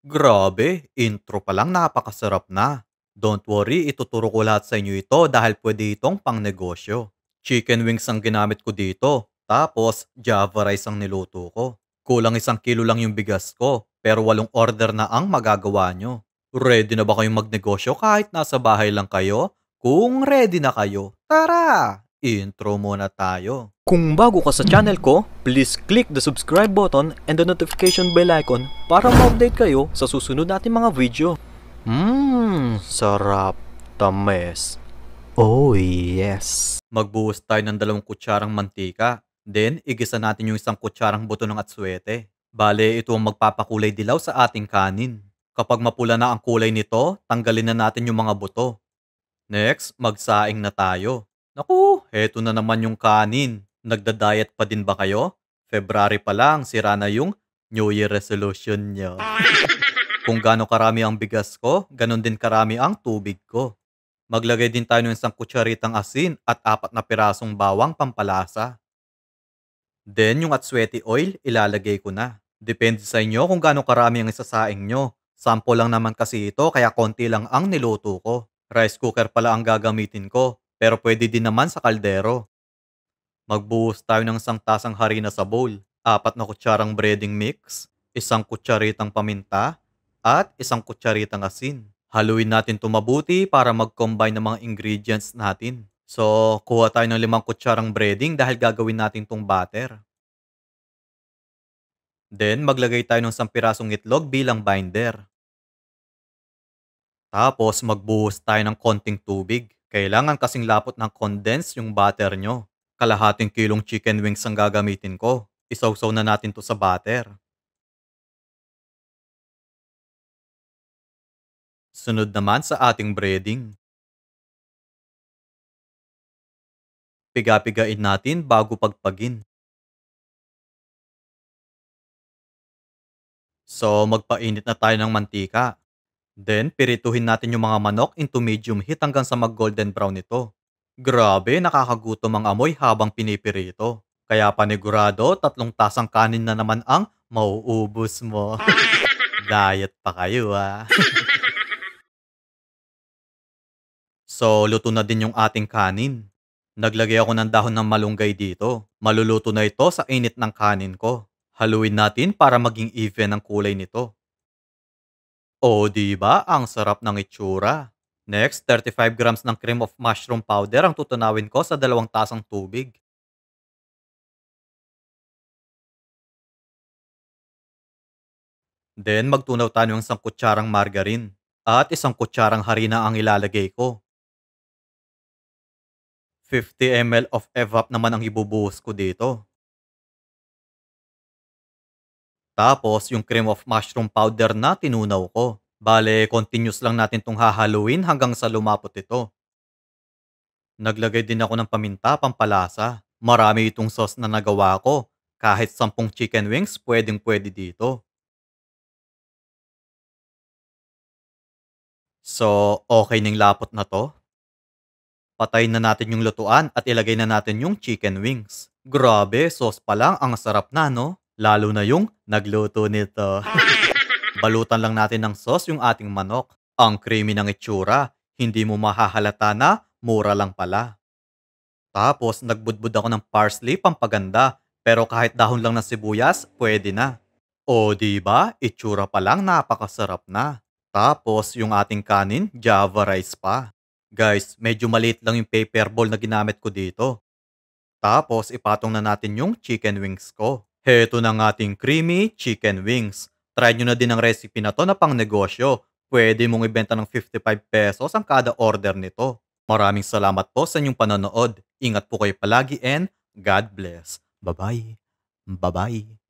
Grabe, intro pa lang napakasarap na. Don't worry, ituturo ko lahat sa inyo ito dahil pwede itong pangnegosyo. Chicken wings ang ginamit ko dito, tapos Java rice ang niluto ko. Kulang 1 kilo lang yung bigas ko, pero 8 order na ang magagawa nyo. Ready na ba kayong magnegosyo kahit nasa bahay lang kayo? Kung ready na kayo, tara! Intro muna tayo. Kung bago ka sa channel ko, please click the subscribe button and the notification bell icon para ma-update kayo sa susunod nating mga video. Sarap. Tamis. Oh yes. Magbuhos tayo ng 2 kutsarang mantika. Then, igisa natin yung 1 kutsarang buto ng atswete. Bale, ito ang magpapakulay dilaw sa ating kanin. Kapag mapula na ang kulay nito, tanggalin na natin yung mga buto. Next, magsaing na tayo. Naku, heto na naman yung kanin. Nagda-diet pa din ba kayo? February pa lang, sira na yung New Year resolution nyo. Kung gaano karami ang bigas ko, ganon din karami ang tubig ko. Maglagay din tayo ng 1 kutsaritang asin at 4 na pirasong bawang pampalasa. Then, yung atswete oil, ilalagay ko na. Depende sa inyo kung gaano karami ang isasaing nyo. Sample lang naman kasi ito, kaya konti lang ang niluto ko. Rice cooker pala ang gagamitin ko, pero pwede din naman sa kaldero. Magbuhos tayo ng 1 tasang harina sa bowl, 4 na kutsarang breading mix, 1 kutsaritang paminta, at 1 kutsaritang asin. Haluin natin ito mabuti para mag-combine ng mga ingredients natin. So, kuha tayo ng 5 kutsarang breading dahil gagawin natin itong batter. Then, maglagay tayo ng 1 pirasong itlog bilang binder. Tapos, magbuhos tayo ng konting tubig. Kailangan kasing lapot ng condense yung batter nyo. Kalahating kilong chicken wings ang gagamitin ko. Isawsaw na natin to sa batter. Sunod naman sa ating breading. Piga-pigain natin bago pagpagin. So, magpainit na tayo ng mantika. Then, pirituhin natin yung mga manok into medium heat hanggang sa mag-golden brown ito. Grabe, nakakagutom ang amoy habang pinipirito. Kaya panigurado, 3 tasang kanin na naman ang mauubos mo. Diet pa kayo ah. So, luto na din yung ating kanin. Naglagay ako ng dahon ng malunggay dito. Maluluto na ito sa init ng kanin ko. Haluin natin para maging even ang kulay nito. O, di ba? Ang sarap ng itsura. Next, 35 grams ng cream of mushroom powder ang tutunawin ko sa 2 tasang tubig. Then, magtunaw tayo ng 1 kutsarang margarine. At 1 kutsarang harina ang ilalagay ko. 50 ml of evap naman ang ibubuhos ko dito. Tapos, yung cream of mushroom powder na tinunaw ko. Bale, continuous lang natin itong hahaluin hanggang sa lumapot ito. Naglagay din ako ng paminta pampalasa. Marami itong sauce na nagawa ko. Kahit 10 chicken wings, pwedeng pwede dito. So, okay ning lapot na to. Patayin na natin yung lutuan at ilagay na natin yung chicken wings. Grabe, sauce pa lang, ang sarap na no? Lalo na yung nagluto nito. Balutan lang natin ng sauce yung ating manok. Ang creamy ng itsura. Hindi mo mahahalata na mura lang pala. Tapos, nagbudbud ako ng parsley pampaganda. Pero kahit dahon lang ng sibuyas, pwede na. O, di ba? Itsura pa lang napakasarap na. Tapos, yung ating kanin, Java rice pa. Guys, medyo maliit lang yung paper bowl na ginamit ko dito. Tapos, ipatong na natin yung chicken wings ko. Heto ng ating creamy chicken wings. Try nyo na din ang recipe na to na pang negosyo. Pwede mong ibenta ng 55 pesos ang kada order nito. Maraming salamat po sa inyong panonood. Ingat po kayo palagi and God bless. Bye-bye. Bye-bye.